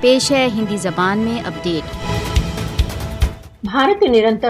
پیش ہے ہندی زبان میں اپڈیٹ۔ بھارت نرنتر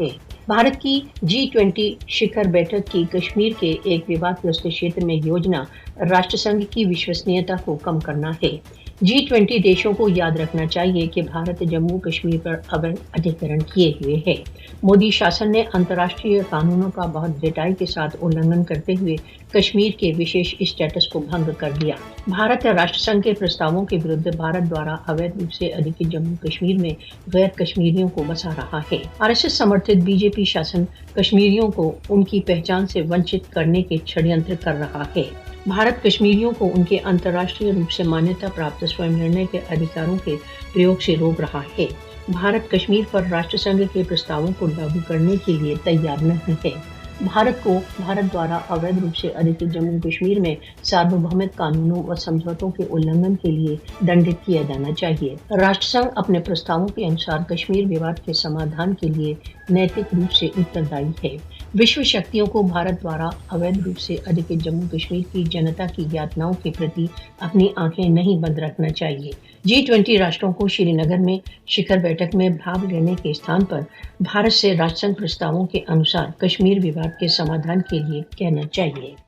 ہے۔ بھارت کی G20 شکر بیٹھک کی کشمیر کے ایک ووادگرست چھیتر میں یوجنا راشٹر سنگھ کی وشوسنییتا کو کم کرنا ہے۔ G20 دیشوں کو یاد رکھنا چاہیے کہ بھارت جموں کشمیر پر اویدھ ادھیکرن کیے ہوئے ہے۔ مودی شاسن نے انترراشٹریہ قانونوں کا بہت ڈٹائی کے ساتھ النگھن کرتے ہوئے کشمیر کے وشیش اسٹیٹس کو بھنگ کر دیا۔ بھارت راشٹر سنگھ کے پرستاووں کے ورد بھارت دوارا اویدھ روپ سے ادھکت جموں کشمیر میں غیر کشمیریوں کو بسا رہا ہے۔ RSS سمرتھت BJP شاسن کشمیریوں کو ان کی پہچان سے ونچت کرنے کے چھڑینتر کر رہا ہے۔ بھارت کشمیریوں کو ان کے انترراشٹریہ روپ سے مانیتا پراپت سوئم نرنے کے ادھیکاروں کے پریوگ سے روک رہا ہے۔ بھارت کشمیر پر راشٹر سنگھ کے پرستاووں کو لاگو کرنے کے لیے تیار نہیں ہے۔ بھارت کو بھارت دوارا اویدھ روپ سے ادھکت جموں کشمیر میں ساروبھومک قانونوں و سمجھوتوں کے النگھن کے لیے دنڈت کیا جانا چاہیے۔ راشٹر سنگھ اپنے پرستاووں کے انوسار کشمیر وواد کے سمادھان کے لیے نیتک روپ سے اتردائی ہے۔ وشو شکتیوں کو بھارت دوارا اویدھ روپ سے ادھکت جموں کشمیر کی جنتا کی یاتناؤں کے پرتی اپنی آنکھیں نہیں بند رکھنا چاہیے۔ G20 راشٹروں کو شری نگر میں شکر بیٹھک میں بھاگ لینے کے استھان پر بھارت سے راشٹر سنگھ پرستاووں کے انوسار کشمیر وواد کے سمادھان کے لیے کہنا چاہیے۔